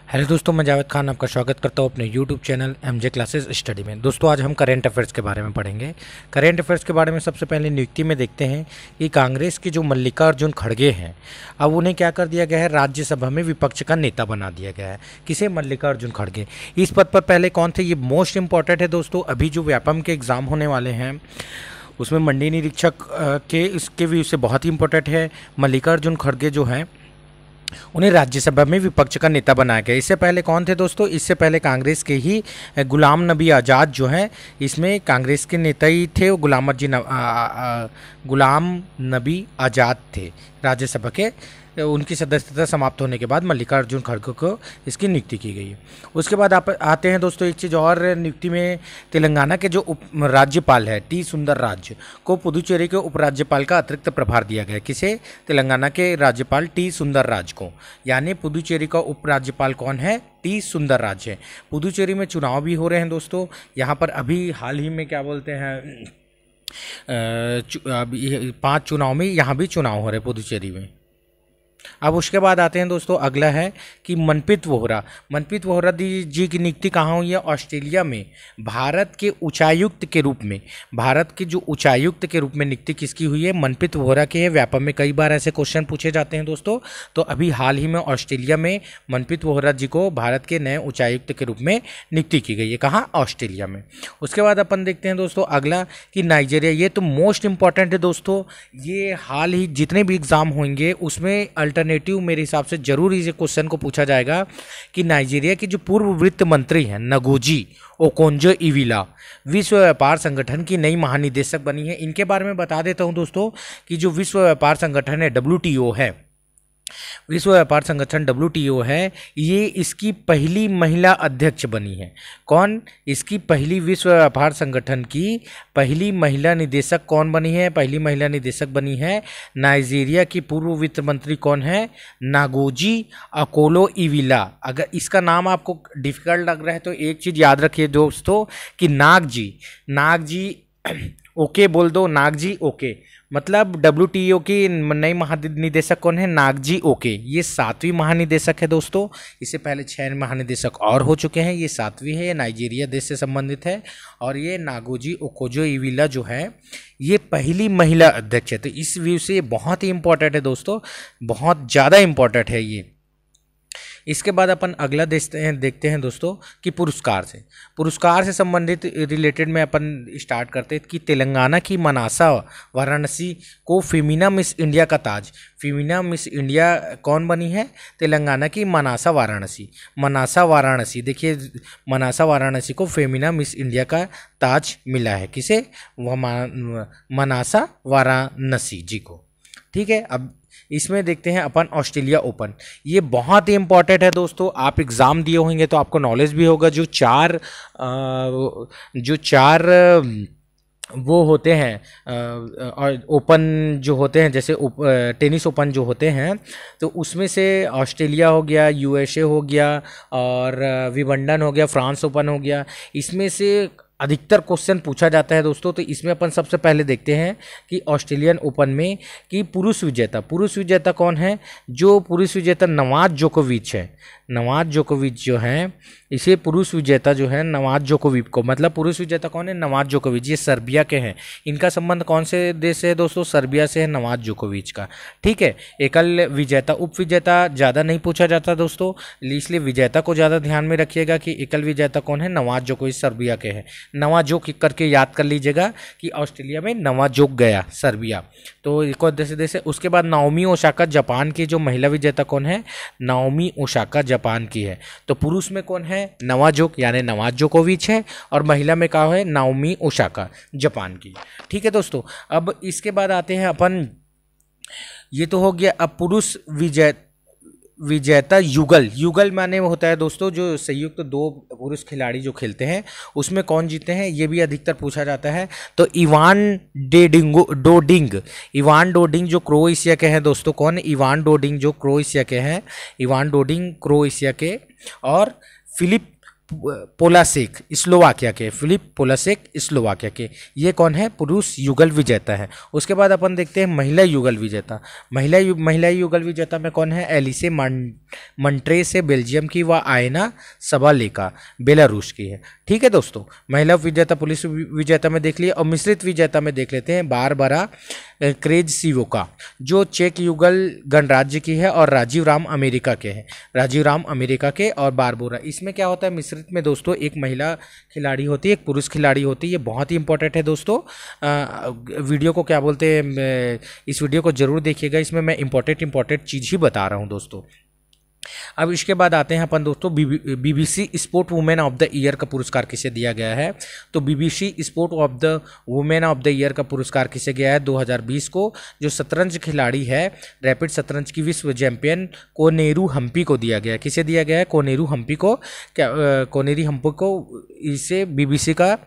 Hello दोस्तों, मैं जावेद खान आपका स्वागत करता हूं अपने YouTube channel MJ classes study में। दोस्तों आज हम करेंट अफेयर्स के बारे में पढ़ेंगे। करेंट अफेयर्स के बारे में सबसे पहले नियुक्ति में देखते हैं कि कांग्रेस के जो मल्लिकार्जुन खड़गे हैं, अब उन्हें क्या कर दिया गया है, राज्यसभा में विपक्ष का नेता बना दिया गया है। किसे? मल्लिकार्जुन खड़गे। इस पद पर पहले कौन थे? ये मोस्ट इंपॉर्टेंट है दोस्तों। अभी जो व्यापम के एग्ज़ाम होने वाले हैं उसमें मंडी निरीक्षक के इसके व्यू से बहुत ही इंपॉर्टेंट है। मल्लिकार्जुन खड़गे जो हैं उन्हें राज्यसभा में विपक्ष का नेता बनाया गया। इससे पहले कौन थे दोस्तों? इससे पहले कांग्रेस के ही गुलाम नबी आज़ाद जो हैं, इसमें कांग्रेस के नेता ही थे, वो गुलाम नबी आज़ाद थे राज्यसभा के। उनकी सदस्यता समाप्त होने के बाद मल्लिकार्जुन खड़गे को इसकी नियुक्ति की गई। उसके बाद आप आते हैं दोस्तों एक चीज़ और नियुक्ति में, तेलंगाना के जो राज्यपाल है टी सुंदरराज को पुदुचेरी के उपराज्यपाल का अतिरिक्त प्रभार दिया गया। किसे? तेलंगाना के राज्यपाल टी सुंदरराज को। यानी पुदुचेरी का उपराज्यपाल कौन है? टी सुंदरराज है। पुदुचेरी में चुनाव भी हो रहे हैं दोस्तों। यहाँ पर अभी हाल ही में क्या बोलते हैं, 5 चुनाव में यहाँ भी चुनाव हो रहे हैं पुदुचेरी में। अब उसके बाद आते हैं दोस्तों, अगला है कि मनप्रीत वोहरा जी की नियुक्ति कहाँ हुई है? ऑस्ट्रेलिया में भारत के उच्चायुक्त के रूप में। भारत के जो उच्चायुक्त के रूप में नियुक्ति किसकी हुई है? मनप्रीत वोहरा की है। व्यापम में कई बार ऐसे क्वेश्चन पूछे जाते हैं दोस्तों। तो अभी हाल ही में ऑस्ट्रेलिया में मनप्रीत वोहरा जी को भारत के नए उच्चायुक्त के रूप में नियुक्ति की गई है। कहाँ? ऑस्ट्रेलिया में। उसके बाद अपन देखते हैं दोस्तों अगला कि नाइजीरिया। ये तो मोस्ट इंपॉर्टेंट है दोस्तों। ये हाल ही जितने भी एग्जाम होंगे उसमें अल्टरनेटिव मेरे हिसाब से जरूर इस क्वेश्चन को पूछा जाएगा कि नाइजीरिया की जो पूर्व वित्त मंत्री हैं नगोजी ओकोंजो-इवेला विश्व व्यापार संगठन की नई महानिदेशक बनी है। इनके बारे में बता देता हूं दोस्तों कि जो विश्व व्यापार संगठन है WTO है, विश्व व्यापार संगठन WTO है, ये इसकी पहली महिला अध्यक्ष बनी है। कौन? इसकी पहली विश्व व्यापार संगठन की पहली महिला निदेशक कौन बनी है? पहली महिला निदेशक बनी है नाइजीरिया की पूर्व वित्त मंत्री। कौन है? Ngozi Okonjo-Iweala. अगर इसका नाम आपको डिफिकल्ट लग रहा है तो एक चीज़ याद रखिए दोस्तों कि नाग जी ओके बोल दो, नाग जी ओके। मतलब WTO की नई महानिदेशक कौन है? नाग जी ओके। ये 7वीं महानिदेशक है दोस्तों। इससे पहले 6 महानिदेशक और हो चुके हैं, ये 7वीं है। ये नाइजीरिया देश से संबंधित है और ये नागोजी ओकोंजो-इवेला जो है ये पहली महिला अध्यक्ष है। तो इस व्यू से ये बहुत ही इंपॉर्टेंट है दोस्तों, बहुत ज़्यादा इंपॉर्टेंट है ये। इसके बाद अपन अगला देखते हैं दोस्तों कि पुरस्कार से संबंधित रिलेटेड में अपन स्टार्ट करते हैं कि तेलंगाना की मनासा वाराणसी को फेमिना मिस इंडिया का ताज। फेमिना मिस इंडिया कौन बनी है? तेलंगाना की मनासा वाराणसी। देखिए मनासा वाराणसी को फेमिना मिस इंडिया का ताज मिला है। किसे? मनासा वाराणसी जी को। ठीक है। अब इसमें देखते हैं अपन ऑस्ट्रेलिया ओपन। ये बहुत ही इंपॉर्टेंट है दोस्तों। आप एग्ज़ाम दिए होंगे तो आपको नॉलेज भी होगा। जो चार वो होते हैं ओपन जो होते हैं, जैसे टेनिस ओपन जो होते हैं, तो उसमें से ऑस्ट्रेलिया हो गया, USA हो गया और विंबलडन हो गया, फ्रांस ओपन हो गया। इसमें से अधिकतर क्वेश्चन पूछा जाता है दोस्तों। तो इसमें अपन सबसे पहले देखते हैं कि ऑस्ट्रेलियन ओपन में कि पुरुष विजेता कौन है? जो पुरुष विजेता नोवाक जोकोविच है। नोवाक जोकोविच जो है, इसे पुरुष विजेता जो है नोवाक जोकोविच को, मतलब पुरुष विजेता कौन है? नोवाक जोकोविच। ये सर्बिया के हैं। इनका संबंध कौन से देश से है दोस्तों? सर्बिया से है नोवाक जोकोविच का। ठीक है। एकल विजेता, उप विजेता ज़्यादा नहीं पूछा जाता दोस्तों, इसलिए विजेता को ज़्यादा ध्यान में रखिएगा कि एकल विजेता कौन है? नोवाक जोकोविच सर्बिया के हैं। नवाजोक करके याद कर लीजिएगा कि ऑस्ट्रेलिया में नवाजोक गया सर्बिया। तो एक और देश है। उसके बाद नाओमी ओसाका जापान की जो महिला विजेता कौन है? नाओमी ओसाका जापान की है। तो पुरुष में कौन है? नवाजोक यानी नोवाक जोकोविच है और महिला में कहा है नाओमी ओसाका जापान की। ठीक है दोस्तों। अब इसके बाद आते हैं अपन, ये तो हो गया। अब पुरुष विजेता युगल माने होता है दोस्तों जो संयुक्त 2 पुरुष खिलाड़ी जो खेलते हैं उसमें कौन जीते हैं, ये भी अधिकतर पूछा जाता है। तो इवान डोडिंग जो क्रोएशिया के हैं दोस्तों। कौन? इवान डोडिंग जो क्रोएशिया के हैं, इवान डोडिंग क्रोएशिया के, और फिलिप पोलासेक स्लोवाकिया के, फिलिप पोलासेक स्लोवाकिया के, ये कौन है, पुरुष युगल विजेता है। उसके बाद अपन देखते हैं महिला युगल विजेता। महिला युगल विजेता में कौन है, एलिसे मंट्रेस है बेल्जियम की, व आयना सबालेका बेलारूस की है। ठीक है दोस्तों, महिला विजेता पुरुष विजेता में देख लिए, और मिश्रित विजेता में देख लेते हैं बारबरा क्रेजसिवोका जो चेक युगल गणराज्य की है, और राजीव राम अमेरिका के हैं, राजीव राम अमेरिका के, और बारबोरा। इसमें क्या होता है, मिश्रित में दोस्तों एक महिला खिलाड़ी होती है, एक पुरुष खिलाड़ी होती है। ये बहुत ही इंपॉर्टेंट है दोस्तों। वीडियो को क्या बोलते हैं, इस वीडियो को जरूर देखिएगा, इसमें मैं इंपॉर्टेंट चीज़ ही बता रहा हूँ दोस्तों। अब इसके बाद आते हैं अपन दोस्तों, BBC sport women of the year का पुरस्कार किसे दिया गया है। तो BBC sport of the women of the year का पुरस्कार किसे गया है 2020 को, जो शतरंज खिलाड़ी है, रैपिड शतरंज की विश्व चैंपियन कोनेरू हम्पी को दिया गया है। किसे दिया गया है, कोनेरू हम्पी को। कोनेरी हम्पी को इसे बीबीसी का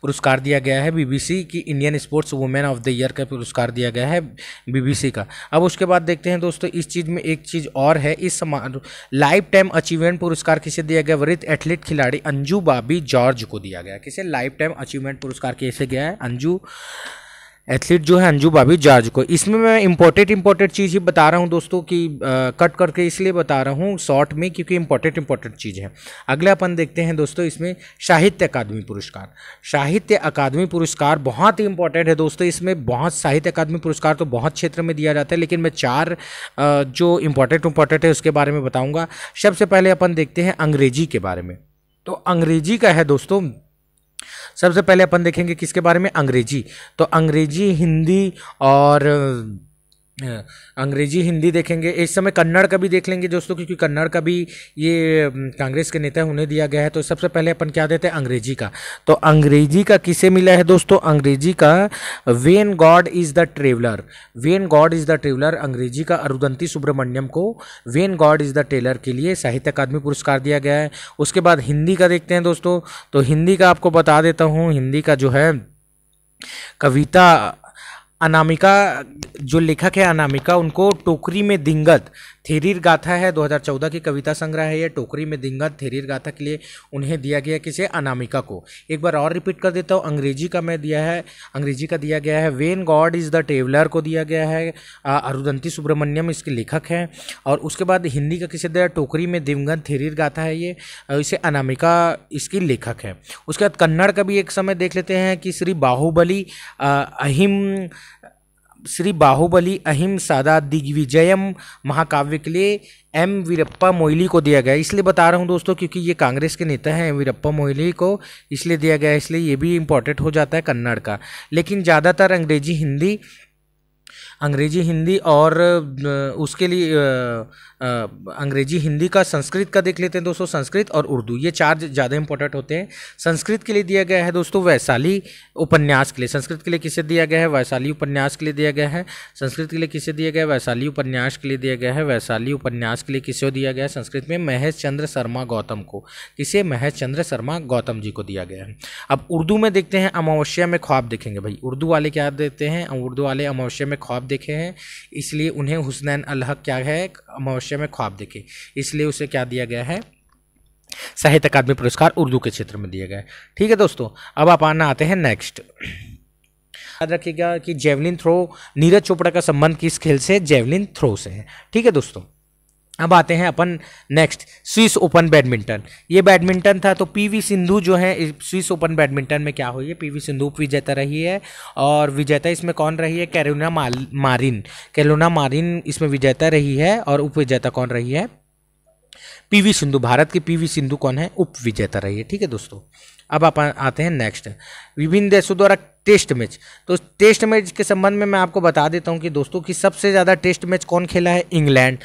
पुरस्कार दिया गया है, बीबीसी की Indian sports women of the year का पुरस्कार दिया गया है बीबीसी का। अब उसके बाद देखते हैं दोस्तों, इस चीज़ में एक चीज़ और है, इस लाइफ टाइम अचीवमेंट पुरस्कार किसे दिया गया, वरिष्ठ एथलीट खिलाड़ी अंजू बॉबी जॉर्ज को दिया गया। किसे लाइफ टाइम अचीवमेंट पुरस्कार किसे गया है, अंजू एथलीट जो है अंजू बॉबी जॉर्ज को। इसमें मैं इंपॉर्टेंट चीज़ ही बता रहा हूँ दोस्तों कि कट करके इसलिए बता रहा हूँ शॉर्ट में, क्योंकि इंपॉर्टेंट चीज़ है। अगला अपन देखते हैं दोस्तों, इसमें साहित्य अकादमी पुरस्कार। साहित्य अकादमी पुरस्कार बहुत ही इंपॉर्टेंट है दोस्तों। इसमें बहुत साहित्य अकादमी पुरस्कार तो बहुत क्षेत्र में दिया जाता है, लेकिन मैं 4 जो इंपॉर्टेंट है उसके बारे में बताऊँगा। सबसे पहले अपन देखते हैं अंग्रेजी के बारे में। तो अंग्रेजी का है दोस्तों, सबसे पहले अपन देखेंगे किसके बारे में, अंग्रेजी। तो अंग्रेजी, हिंदी और अंग्रेजी हिंदी देखेंगे। इस समय कन्नड़ का भी देख लेंगे दोस्तों, क्योंकि कन्नड़ का भी ये कांग्रेस के नेता उन्हें दिया गया है। तो सबसे पहले अपन क्या देते हैं, अंग्रेजी का। तो अंग्रेजी का किसे मिला है दोस्तों, अंग्रेजी का when God is the traveller. When God is the traveller अंग्रेजी का अरुंधति सुब्रमण्यम को when God is the traveller के लिए साहित्य अकादमी पुरस्कार दिया गया है। उसके बाद हिंदी का देखते हैं दोस्तों। तो हिंदी का आपको बता देता हूँ, हिंदी का जो है कविता अनामिका, जो लेखक है अनामिका, उनको टोकरी में दिंगत थेरीर गाथा है, 2014 की कविता संग्रह है ये, टोकरी में दिंगत थेरीर गाथा के लिए उन्हें दिया गया, किसे, अनामिका को। एक बार और रिपीट कर देता हूँ, अंग्रेजी का दिया गया है when God is the traveller को दिया गया है, अरुंधति सुब्रमण्यम इसके लेखक हैं। और उसके बाद हिंदी का किसे दिया, टोकरी में दिवंगत थेरीर गाथा है ये, इसे अनामिका इसकी लेखक है। उसके बाद कन्नड़ का भी एक समय देख लेते हैं कि श्री बाहुबली अहिम सादा दिग्विजयम महाकाव्य के लिए एम वीरप्पा मोइली को दिया गया। इसलिए बता रहा हूँ दोस्तों, क्योंकि ये कांग्रेस के नेता हैं, एम वीरप्पा मोइली को इसलिए दिया गया, इसलिए ये भी इंपॉर्टेंट हो जाता है कन्नड़ का। लेकिन ज़्यादातर अंग्रेजी हिंदी और उसके लिए अंग्रेजी हिंदी का, संस्कृत का देख लेते हैं दोस्तों। संस्कृत और उर्दू, ये 4 ज़्यादा इंपॉर्टेंट होते हैं। संस्कृत के लिए दिया गया है दोस्तों वैशाली उपन्यास के लिए। संस्कृत के लिए किसे दिया गया है, वैशाली उपन्यास के लिए दिया गया है। संस्कृत के लिए किसे दिया गया है, वैशाली उपन्यास के लिए दिया गया है। वैशाली उपन्यास के लिए किसे दिया गया है, संस्कृत में महेश चंद्र शर्मा गौतम को। किसे, महेश चंद्र शर्मा गौतम जी को दिया गया है। अब उर्दू में देखते हैं, अमावस्या में ख्वाब देखेंगे भाई। उर्दू वाले क्या देते हैं, उर्दू वाले अमावस्या में ख्वाब देखे हैं, इसलिए उन्हें हुसनैन अल हक क्या है, अमावस्या में ख्वाब देखे, इसलिए उसे क्या दिया गया है, साहित्य अकादमी पुरस्कार उर्दू के क्षेत्र में दिया गया है। ठीक है दोस्तों, अब अपन आते हैं नेक्स्ट। याद रखिएगा कि जेवलिन थ्रो, नीरज चोपड़ा का संबंध किस खेल से, जेवलिन थ्रो से है। ठीक है दोस्तों, अब आते हैं अपन नेक्स्ट, स्विस ओपन बैडमिंटन। ये बैडमिंटन था, तो पीवी सिंधु जो है स्विस ओपन बैडमिंटन में क्या हुई है, पीवी सिंधु उप विजेता रही है। और विजेता इसमें कौन रही है, कैरोलिना मारिन इसमें विजेता रही है। और उप विजेता कौन रही है, पीवी सिंधु। भारत की पीवी सिंधु कौन है, उप विजेता रही है। ठीक है दोस्तों, अब अपन आते हैं नेक्स्ट, विभिन्न देशों द्वारा टेस्ट मैच। तो टेस्ट मैच के संबंध में मैं आपको बता देता हूं कि दोस्तों कि सबसे ज़्यादा टेस्ट मैच कौन खेला है, इंग्लैंड।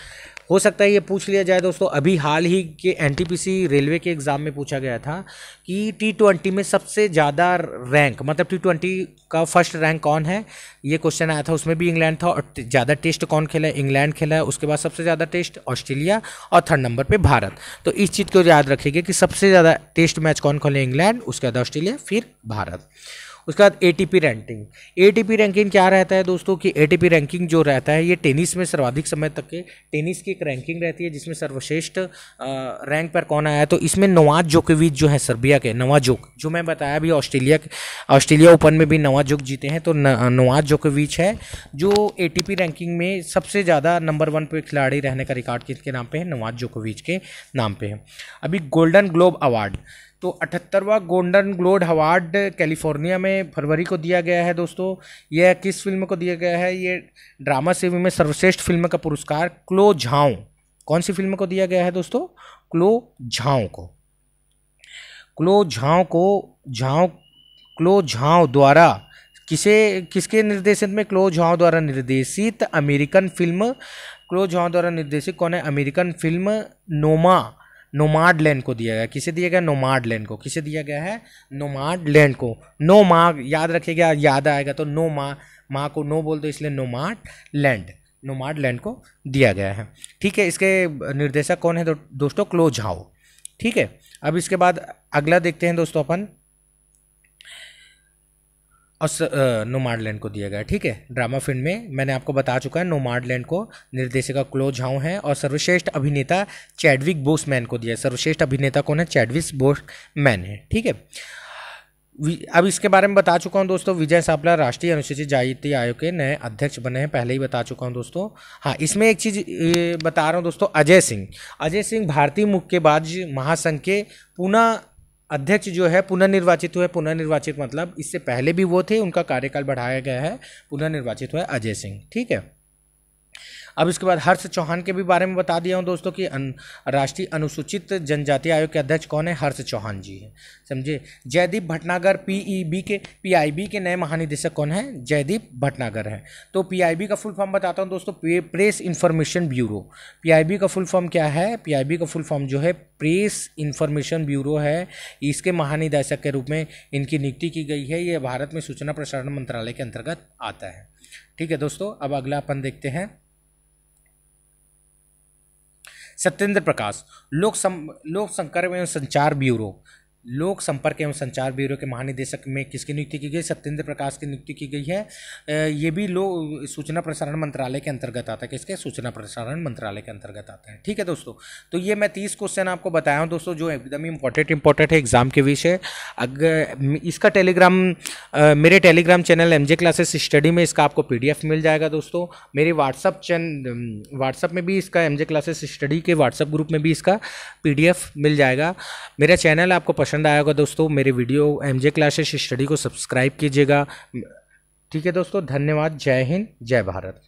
हो सकता है ये पूछ लिया जाए दोस्तों, अभी हाल ही के एनटीपीसी रेलवे के एग्जाम में पूछा गया था कि T20 में सबसे ज़्यादा रैंक, मतलब T20 का फर्स्ट रैंक कौन है, ये क्वेश्चन आया था। उसमें भी इंग्लैंड था। और ज़्यादा टेस्ट कौन खेला है, इंग्लैंड खेला है। उसके बाद सबसे ज़्यादा टेस्ट ऑस्ट्रेलिया, और 3rd नंबर पे भारत। तो इस चीज़ को याद रखिएगा कि सबसे ज़्यादा टेस्ट मैच कौन खेले, इंग्लैंड, उसके बाद ऑस्ट्रेलिया, फिर भारत। उसके बाद एटीपी रैंकिंग। एटीपी रैंकिंग क्या रहता है दोस्तों कि एटीपी रैंकिंग जो रहता है ये टेनिस में सर्वाधिक समय तक के टेनिस की एक रैंकिंग रहती है जिसमें सर्वश्रेष्ठ रैंक पर कौन आया है। तो इसमें नोवाक जोकोविच जो है सर्बिया के, नोवाक जो मैं बताया भी ऑस्ट्रेलिया ओपन में भी नोवाक जीते हैं, तो नोवाक जोकोविच है जो एटीपी रैंकिंग में सबसे ज़्यादा नंबर 1 पे खिलाड़ी रहने का रिकॉर्ड किसके नाम पे है, नोवाक जोकोविच के नाम पे है। अभी गोल्डन ग्लोब अवार्ड, तो 78वां गोल्डन ग्लोब अवार्ड कैलिफोर्निया में फरवरी को दिया गया है दोस्तों। यह किस फिल्म को दिया गया है, ये ड्रामा सेवी में सर्वश्रेष्ठ फिल्म का पुरस्कार क्लो झाओ, कौन सी फिल्म को दिया गया है दोस्तों, क्लो झाओ को। क्लो झाओ द्वारा किसके निर्देशन में, क्लो झाओ द्वारा निर्देशित अमेरिकन फिल्म, क्लो झाओ द्वारा निर्देशित कौन है, अमेरिकन फिल्म नोमाडलैंड को दिया गया। किसे दिया गया, नोमाडलैंड को। किसे दिया गया है, नोमाडलैंड को। नो माँ याद रखिएगा, याद आएगा तो नो माँ को नो बोल दो, इसलिए नोमाडलैंड को दिया गया है। ठीक है, इसके निर्देशक कौन है दोस्तों, क्लो झाओ। ठीक है, अब इसके बाद अगला देखते हैं दोस्तों अपन, और नोमाडलैंड को दिया गया। ठीक है, ड्रामा फिल्म में मैंने आपको बता चुका है, नोमाडलैंड को निर्देशिका क्लो झाओ है, और सर्वश्रेष्ठ अभिनेता चैडविक बोसमैन को दिया है। सर्वश्रेष्ठ अभिनेता कौन है, चैडविक बोसमैन है। ठीक है, अब इसके बारे में बता चुका हूं दोस्तों, विजय सापला राष्ट्रीय अनुसूचित जाति आयोग के नए अध्यक्ष बने हैं, पहले ही बता चुका हूं दोस्तों। हाँ, इसमें एक चीज़ बता रहा हूं दोस्तों, अजय सिंह भारतीय मुक्केबाज महासंघ के पुनः अध्यक्ष जो है पुनर्निर्वाचित हुए। पुनर्निर्वाचित मतलब इससे पहले भी वो थे, उनका कार्यकाल बढ़ाया गया है, पुनर्निर्वाचित हुआ अजय सिंह। ठीक है, अब इसके बाद हर्ष चौहान के भी बारे में बता दिया हूँ दोस्तों कि राष्ट्रीय अनुसूचित जनजाति आयोग के अध्यक्ष कौन है, हर्ष चौहान जी है, समझे। जयदीप भटनागर पीआईबी के नए महानिदेशक कौन है, जयदीप भटनागर है। तो पीआईबी का फुल फॉर्म बताता हूँ दोस्तों, प्रेस इंफॉर्मेशन ब्यूरो। पीआईबी का फुल फॉर्म क्या है, पीआईबी का फुल फॉर्म जो है प्रेस इंफॉर्मेशन ब्यूरो है। इसके महानिदेशक के रूप में इनकी नियुक्ति की गई है। ये भारत में सूचना प्रसारण मंत्रालय के अंतर्गत आता है। ठीक है दोस्तों, अब अगला अपन देखते हैं, सत्येंद्र प्रकाश लोक संपर्क एवं संचार ब्यूरो के महानिदेशक में किसकी नियुक्ति की गई, सत्येंद्र प्रकाश की नियुक्ति की गई है। ये भी सूचना प्रसारण मंत्रालय के अंतर्गत आता है। किसके, सूचना प्रसारण मंत्रालय के अंतर्गत आता है। ठीक है दोस्तों, तो ये मैं 30 क्वेश्चन आपको बताया हूँ दोस्तों, जो एकदम इंपॉर्टेंट है एग्जाम के विषय। अगर इसका मेरे Telegram channel MJ classes study में इसका आपको PDF मिल जाएगा दोस्तों। मेरे व्हाट्सअप में भी इसका एमजे क्लासेस स्टडी के व्हाट्सअप ग्रुप में भी इसका PDF मिल जाएगा। मेरा चैनल आपको पसंद आया होगा दोस्तों, मेरे वीडियो एमजे क्लासेस स्टडी को सब्सक्राइब कीजिएगा। ठीक है दोस्तों, धन्यवाद, जय हिंद, जय भारत।